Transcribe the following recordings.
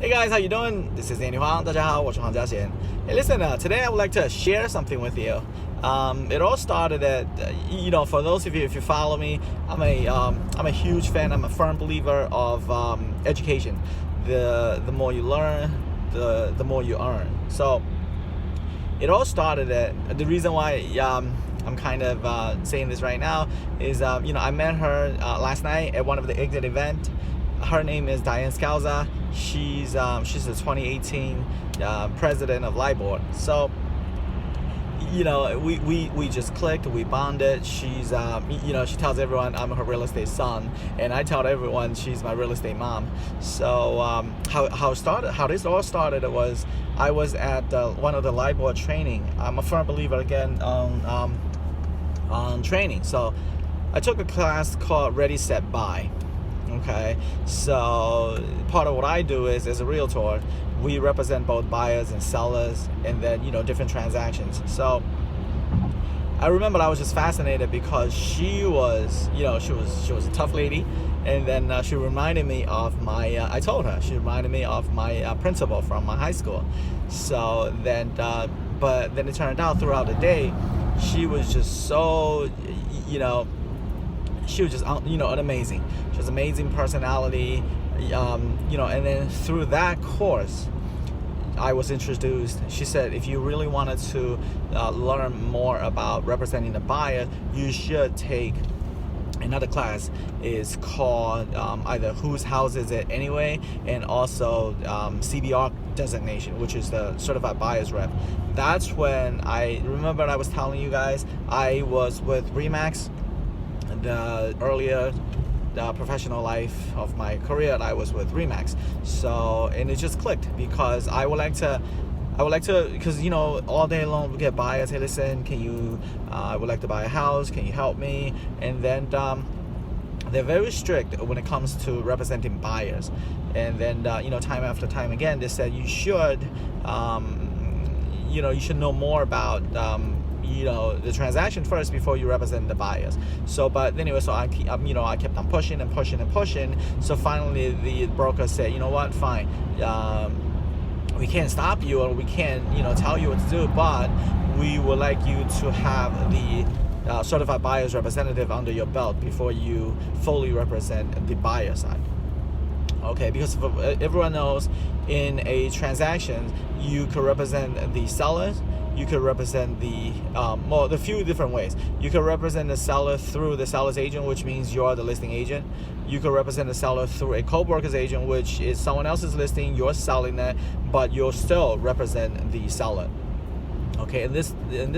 Hey guys, how you doing? This is Andy Huang. 大家好，我是黄家贤. Hey, listen, today I would like to share something with you. It all started at, for those of you, if you follow me, I'm a huge fan. I'm a firm believer of education. The more you learn, the more you earn. So it all started at the reason why I'm kind of saying this right now is I met her last night at one of the exit event. Her name is Diane Scalza. She's the 2018 president of LIBOR. So we just clicked, we bonded. She's she tells everyone I'm her real estate son, and I tell everyone she's my real estate mom. So how this all started was I was at one of the LIBOR training. I'm a firm believer again on training. So I took a class called Ready Set Buy. Okay, so part of what I do is, as a realtor, we represent both buyers and sellers, and then different transactions. So I remember I was just fascinated because she was a tough lady, and then she reminded me of my I told her she reminded me of my principal from my high school. So then but then it turned out throughout the day she was just so she was just an amazing. She has amazing personality, and then through that course, I was introduced. She said, if you really wanted to learn more about representing the buyer, you should take another class. Is called either Whose House Is It Anyway, and also CBR designation, which is the Certified Buyer's Rep. That's when I remember I was telling you guys I was with RE/MAX. The earlier professional life of my career, I was with RE/MAX. So, and it just clicked because I would like to, because all day long we get buyers. Hey, listen, can you? I would like to buy a house. Can you help me? And then they're very strict when it comes to representing buyers. And then time after time again, they said you should, you should know more about. The transaction first before you represent the buyers. So, but anyway, so I kept on pushing and pushing and pushing. So finally, the broker said, you know what, fine, we can't stop you, or we can't, tell you what to do, but we would like you to have the certified buyer's representative under your belt before you fully represent the buyer side. Okay, because everyone knows in a transaction, you could represent the sellers. You could represent the few different ways. You could represent the seller through the seller's agent, which means you're the listing agent. You could represent the seller through a co-broker's agent, which is someone else's listing, you're selling it, but you'll still represent the seller. Okay, in this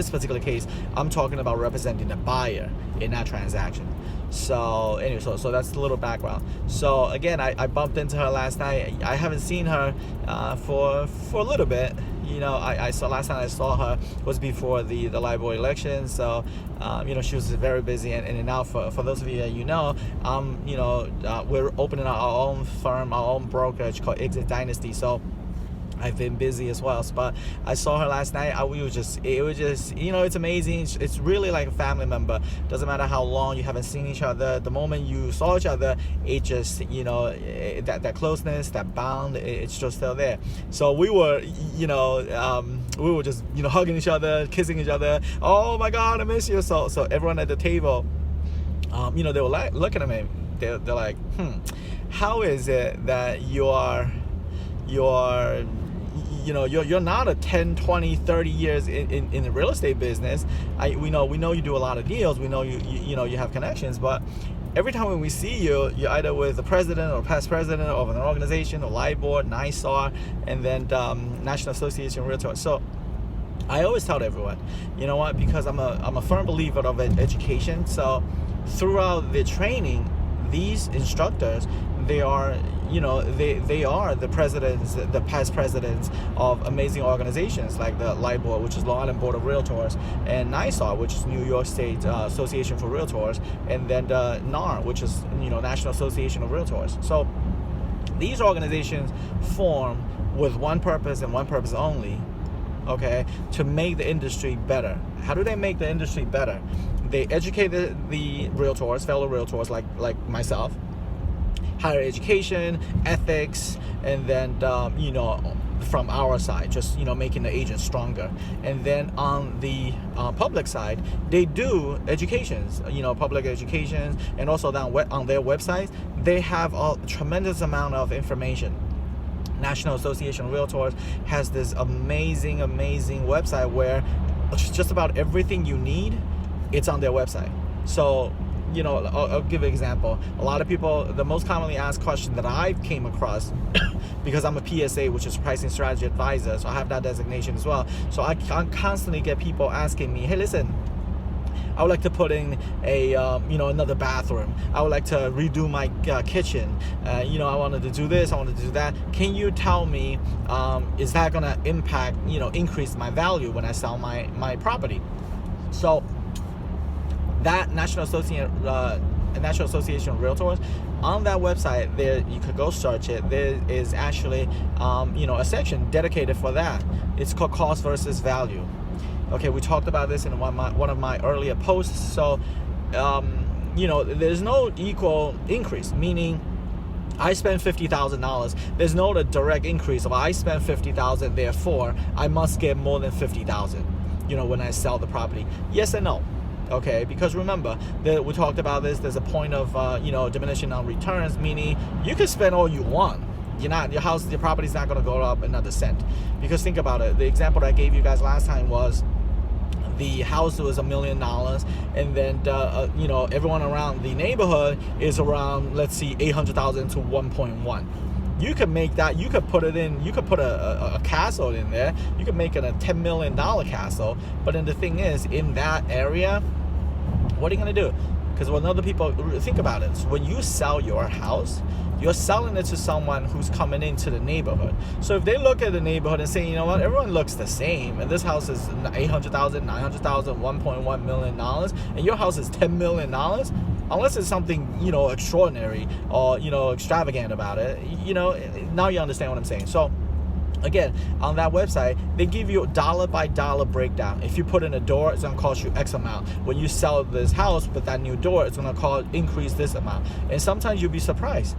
particular case, I'm talking about representing the buyer in that transaction. So anyway, so that's a little background. So again, I bumped into her last night. I haven't seen her for a little bit. I saw last time I saw her was before the LIBOR election. So she was very busy, and now for those of you that we're opening our own firm, our own brokerage called Exit Dynasty. So I've been busy as well, but I saw her last night. It was just it's amazing. It's really like a family member. Doesn't matter how long you haven't seen each other. The moment you saw each other, it just that closeness, that bond, it's just still there. So we were just hugging each other, kissing each other. Oh my God, I miss you. So everyone at the table, they were like looking at me. They're like, how is it that you're not a 10, 20, 30 years in the real estate business. We know you do a lot of deals. We know you have connections, but every time when we see you, you're either with the president or past president of an organization, or LIBOR, NYSAR, and then National Association of Realtors. So I always tell everyone, you know what, because I'm a firm believer of education. So throughout the training, these instructors, they are the presidents, the past presidents of amazing organizations like the LIBOR, which is Long Island Board of Realtors, and NYSAR, which is New York State Association for Realtors, and then the NAR, which is National Association of Realtors. So these organizations form with one purpose and one purpose only, okay, to make the industry better. How do they make the industry better? They educate the realtors, fellow realtors like myself. higher education, ethics, and then from our side, just making the agent stronger. And then on the public side, they do educations, public educations, and also on their website, they have a tremendous amount of information. National Association of Realtors has this amazing website where just about everything you need, it's on their website. So I'll give an example. A lot of people, the most commonly asked question that I came across, because I'm a PSA, which is Pricing Strategy Advisor, so I have that designation as well. So I constantly get people asking me, hey, listen, I would like to put in a another bathroom. I would like to redo my kitchen. I wanted to do this. I wanted to do that. Can you tell me, is that going to impact, increase my value when I sell my property? So that National Association of Realtors, on that website, there you could go search it. There is actually a section dedicated for that. It's called cost versus value. Okay, we talked about this in one of my earlier posts. So there's no equal increase, meaning I spend $50,000. There's no direct increase of I spend $50,000, therefore I must get more than $50,000. When I sell the property. Yes and no. Okay, because remember that we talked about this. There's a point of diminishing on returns, meaning you can spend all you want. Your property's not going to go up another cent. Because think about it. The example that I gave you guys last time was the house was $1 million, and then everyone around the neighborhood is around, let's see, 800,000 to 1.1. You could make that. You could put it in. You could put a castle in there. You could make it a $10 million castle. But then the thing is, in that area, what are you gonna do? Because when other people think about it, so when you sell your house, you're selling it to someone who's coming into the neighborhood. So if they look at the neighborhood and say, everyone looks the same, and this house is $800,000, $900,000, $1.1 million, and your house is $10 million, unless it's something extraordinary or extravagant about it, now you understand what I'm saying. So again, on that website, they give you a dollar by dollar breakdown. If you put in a door, it's going to cost you X amount. When you sell this house with that new door, it's going to increase this amount. And sometimes you'll be surprised.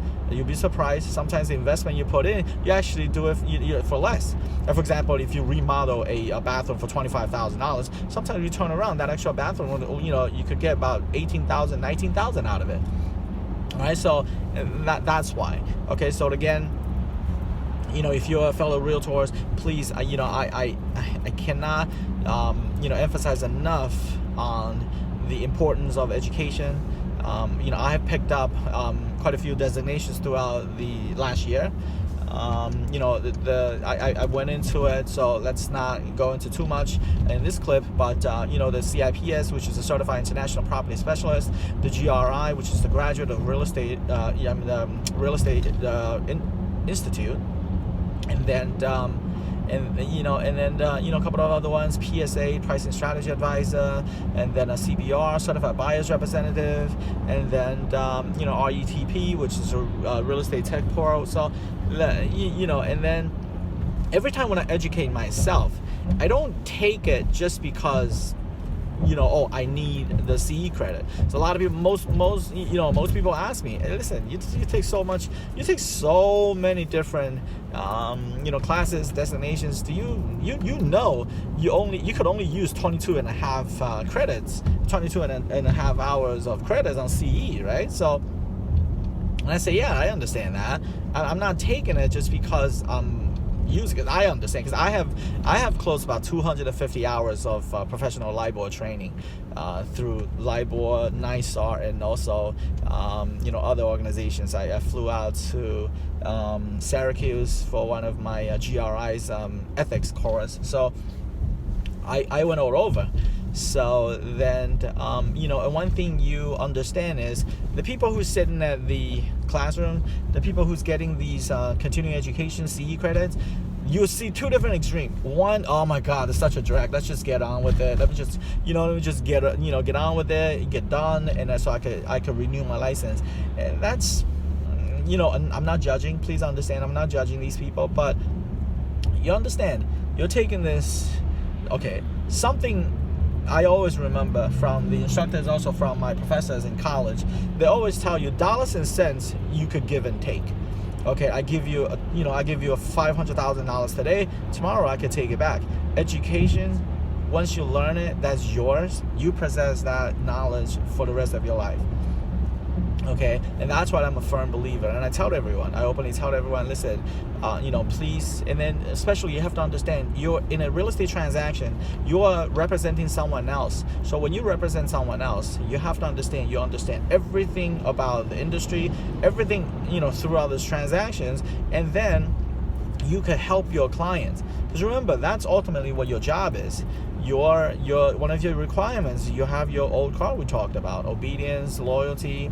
Sometimes the investment you put in, you actually do it for less. For example, if you remodel a bathroom for $25,000, sometimes you turn around that extra bathroom, you could get about $18,000, $19,000 out of it. All right, so that's why. Okay, so again, if you're a fellow realtors, please, I cannot, emphasize enough on the importance of education. I have picked up quite a few designations throughout the last year. I went into it, so let's not go into too much in this clip, but the CIPS, which is a Certified International Property Specialist, the GRI, which is the Graduate of Real Estate, Institute, and then a couple of other ones, PSA, Pricing Strategy Advisor, and then a CBR, Certified Buyer's Representative, and then RETP, which is a Real Estate Tech Pro. So and then every time when I educate myself, I don't take it just because I need the CE credit. So a lot of people, most people ask me, hey, listen, you take so many different classes, designations. Do you could only use 22 and a half credits, 22 and a half hours of credits on CE, right? So, and I say, yeah, I understand that. I'm not taking it just because using it. I understand, because I have close to about 250 hours of professional LIBOR training through LIBOR, NYSAR, and also other organizations. I flew out to Syracuse for one of my GRI's ethics course. So I went all over. So then, and one thing you understand is the people who's sitting at the classroom, the people who's getting these continuing education CE credits, you see two different extremes. One, oh my God, it's such a drag. Let's just get on with it. Let me just get on with it, get done, and so I could renew my license. And that's, I'm not judging. Please understand, I'm not judging these people, but you understand, you're taking this, okay, something I always remember from the instructors, also from my professors in college, they always tell you dollars and cents you could give and take. Okay, I give you a $500,000 today. Tomorrow I could take it back. Education, once you learn it, that's yours. You possess that knowledge for the rest of your life. Okay, and that's why I'm a firm believer. And I openly tell everyone, listen, please. And then especially you have to understand, you're in a real estate transaction, you are representing someone else. So when you represent someone else, you have to understand, you understand everything about the industry, everything, throughout those transactions, and then you can help your clients. Because remember, that's ultimately what your job is. Your one of your requirements, you have your old card we talked about: obedience, loyalty,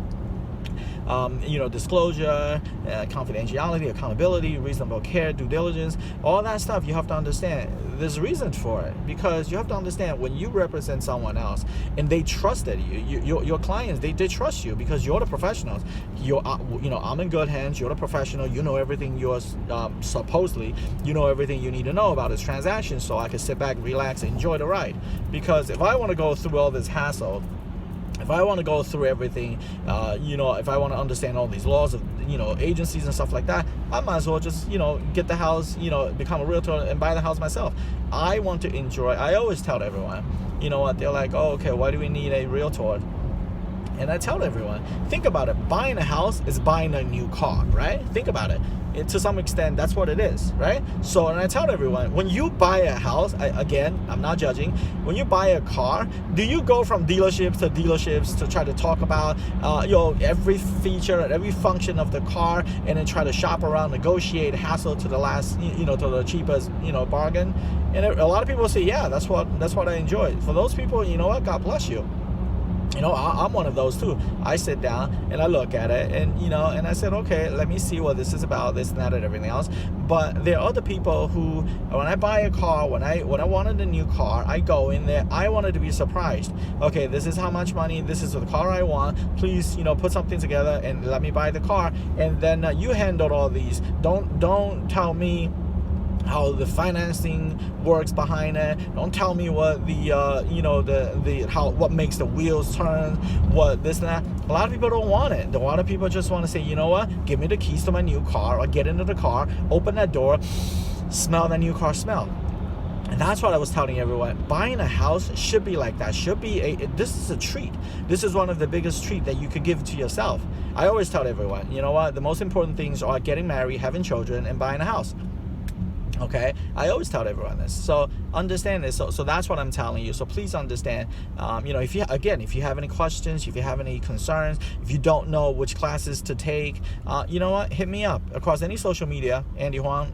disclosure, confidentiality, accountability, reasonable care, due diligence, all that stuff. You have to understand there's a reason for it, because you have to understand when you represent someone else and they trusted you, your clients, they trust you because you're the professionals. I'm in good hands. You're the professional. You know everything. Supposedly you know everything you need to know about this transaction, so I can sit back, relax, enjoy the ride. Because if I want to go through all this hassle, if I want to go through everything, if I want to understand all these laws of, agencies and stuff like that, I might as well just, get the house, become a realtor and buy the house myself. I want to enjoy. I always tell everyone, they're like, oh, okay, why do we need a realtor? And I tell everyone, think about it. Buying a house is buying a new car, right? Think about it. To some extent, that's what it is, right? So, and I tell everyone, when you buy a house, I'm not judging. When you buy a car, do you go from dealerships to try to talk about, every feature, every function of the car, and then try to shop around, negotiate, hassle to the last, to the cheapest, bargain? And a lot of people say, yeah, that's what I enjoy. For those people, you know what? God bless you. I'm one of those too. I sit down and I look at it, and and I said, okay, let me see what this is about, this and that and everything else. But there are other people who, when I buy a car, when I wanted a new car, I go in there, I wanted to be surprised. Okay, this is how much money, this is the car I want. Please, put something together and let me buy the car. And then you handle all these. Don't tell me how the financing works behind it. Don't tell me what what makes the wheels turn, what this and that. A lot of people don't want it. A lot of people just want to say, you know what, give me the keys to my new car, or get into the car, open that door, smell that new car smell. And that's what I was telling everyone. Buying a house should be like that. This is a treat. This is one of the biggest treat that you could give to yourself. I always tell everyone, the most important things are getting married, having children, and buying a house. Okay, I always tell everyone this. So understand this. So that's what I'm telling you. So please understand. If you have any questions, if you have any concerns, if you don't know which classes to take, hit me up across any social media, Andy Huang.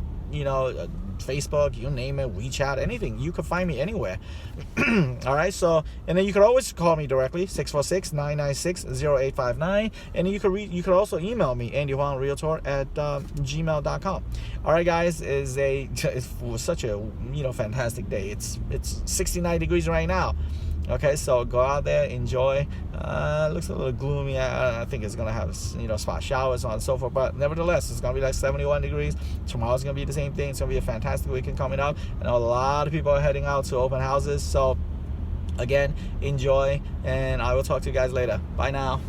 Facebook, you name it, WeChat, anything. You can find me anywhere. All right, so, and then you can always call me directly, 646-996-0859, and you can also email me, andyhuangrealtor@gmail.com. All right, guys, it was such a fantastic day. It's 69 degrees right now. Okay, so go out there, enjoy. Looks a little gloomy. I think it's gonna have spot showers, so on and so forth. But nevertheless, it's gonna be like 71 degrees. Tomorrow's gonna be the same thing. It's gonna be a fantastic weekend coming up. I know a lot of people are heading out to open houses. So again, enjoy, and I will talk to you guys later. Bye now.